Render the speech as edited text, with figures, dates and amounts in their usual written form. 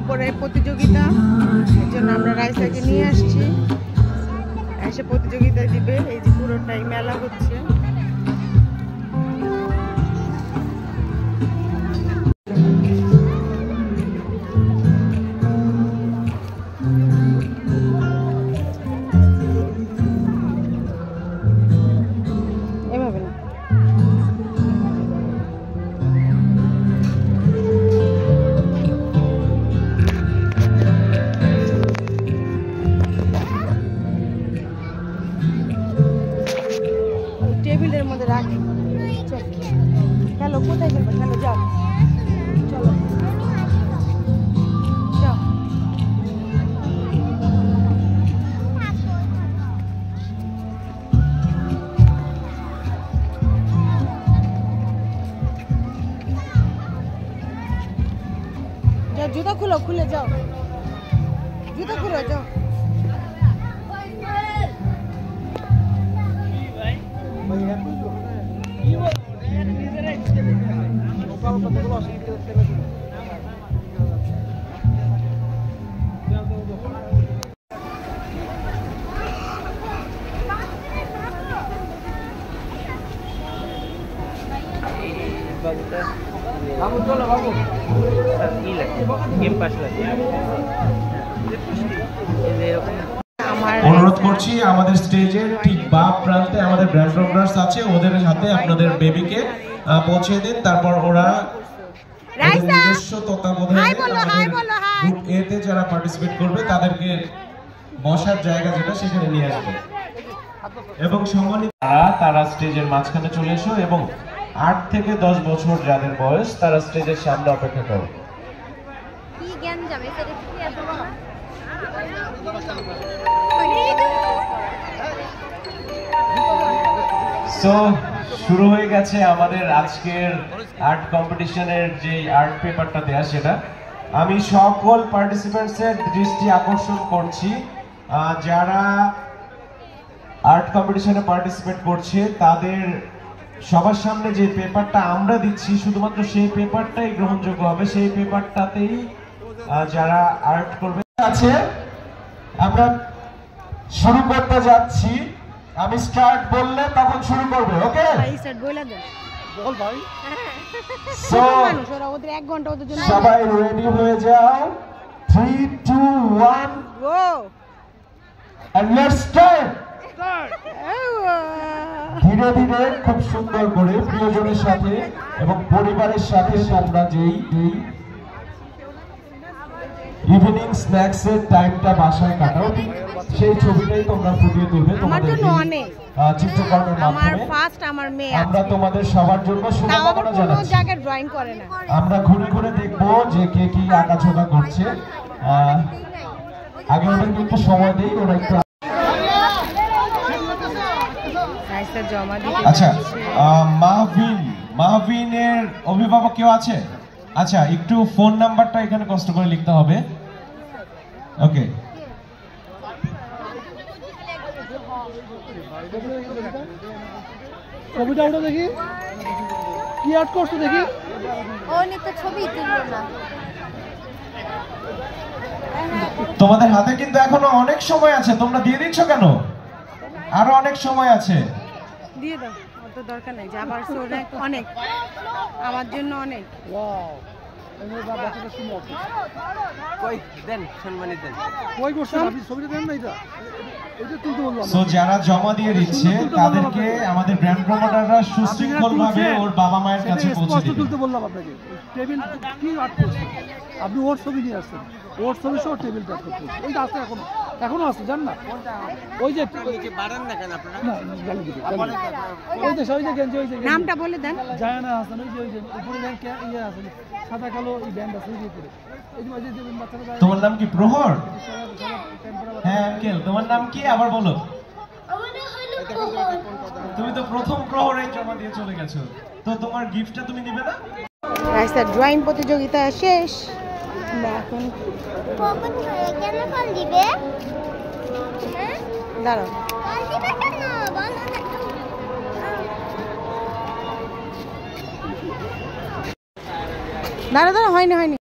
উপরে প্রতিযোগিতা, এর জন্য আমরা রাইসাকে নিয়ে আসছি, এসে প্রতিযোগিতায় দিবে। এই যে পুরোটাই মেলা হচ্ছে। এভাবে না, টেবিলের মধ্যে রাখি। খেলো, কোথায় খেলবে? খেলো, যাও, চলো যাও। যাও, জুতা খুলো, খুলে যাও, জুতা খুলো, যাও। বাবু চলো বাবু, কি লাগে গেম পাস লাগে। অনুরোধ করছি আমাদের স্টেজের ঠিক বাম প্রান্তে আমাদের ব্র্যান্ড প্রোগ্রামস আছে, ওদের হাতে আপনাদের বেবিকে পৌঁছে দিন। তারপর ওরা নিজস্ব তত্ত্বাবধানে গ্রুপ এ তে যারা পার্টিসিপেট করবে তাদেরকে বসার জায়গা যেটা সেখানে নিয়ে আসবে। এবং সম্মানিত তারা স্টেজের মাঝখানে চলে এসো এবং 8 থেকে 10 বছর যাদের বয়স তারা স্টেজের সামনে অপেক্ষা করো। সো শুরু হয়ে গেছে আমাদের আজকের আর্ট কম্পিটিশনের যে আর্ট পেপারটা দেয়া, সেটা আমি সকল পার্টিসিপেন্টসের দৃষ্টি আকর্ষণ করছি। যারা আর্ট কম্পিটিশনে পার্টিসিপেট করছে তাদের সবার সামনে যে পেপারটা আমরা দিচ্ছি শুধুমাত্র সেই পেপারটাই গ্রহণযোগ্য হবে, সেই পেপারটাতেই যারা আর্ট করবে আছে। আমরা শুরু করতে যাচ্ছি, আমি স্টার্ট বললে তখন শুরু করবে। ওকে ভাই, স্টার্ট বইলা দেন, বল ভাই। সো ওদের 1 ঘন্টা ওদের জন্য সবাই রেডি হয়ে যাও। 3 2 1 গো, এন্ড লেটস স্টার্ট। ধীরে ধীরে খুব সুন্দর করে প্রিয়জনের সাথে এবং পরিবারের সাথে তোমরা যেই ইভিনিং স্ন্যাক্স এর টাইমটা বাসায় কাটাও, সেই ছবিটাই তোমরা ফুটিয়ে তুলবে তোমাদের চিত্রকর্মের মাধ্যমে। আমরা তোমাদের সবার জন্য শুভকামনা জানাচ্ছি। আমরা ঘুরে ঘুরে দেখবো যে কে কি আঁকাছোকা করছে। আগে ওদেরকে একটু সময় দিই, ওরা একটু। আচ্ছা, মাহভিনের অভিভাবক কেউ আছে? আচ্ছা, একটু ফোন নাম্বারটা এখানে কষ্ট করে লিখতে হবে। ওকে, ছবিটা ওটা দেখি, কি আর্ট করছো দেখি। ছবি তুললো না। তোমাদের হাতে কিন্তু এখনো অনেক সময় আছে, তোমরা দিয়ে দিচ্ছ কেন? আরো অনেক সময় আছে, দিয়ে দাও, অত দরকার নাই। যাবার অনেক, আমার জন্য অনেক। যারা জমা দিয়ে দিচ্ছে তাদেরকে আমাদের ব্র্যান্ড প্রমোটাররা সুশৃঙ্খল ভাবে ওর বাবা মায়ের কাছে পৌঁছে দিবে। তুলতে বললাম আপনাকে, টেবিল কি আর্ট করছে আপনি, ওর ছবি নিয়ে আসছেন, ওর ছবি সহ টেবিলটা আর্ট করছে। ওইটা আছে, এখনো আছে, জান না? ওই যে বাড়ান না কেন আপনারা? না, নামটা বলে দেন। জায়ানা হাসান, ওই যে উপরে ইয়ে আছে, সাদা কালো এই ব্যান্ড আছে, ওই উপরে। তোমার নাম কি? প্রহর? হ্যাঁ আঙ্কেল, তোমার নাম কি আবার বলো? তুমি তো প্রথম প্রহরে জমা দিয়ে চলে গেছো, তো তোমার গিফটটা তুমি নিবে না? রাইসার ড্রয়িং প্রতিযোগিতা শেষ। এখন কেন ফল দিবে? দাঁড়াও, দাঁড়া, হয়নি।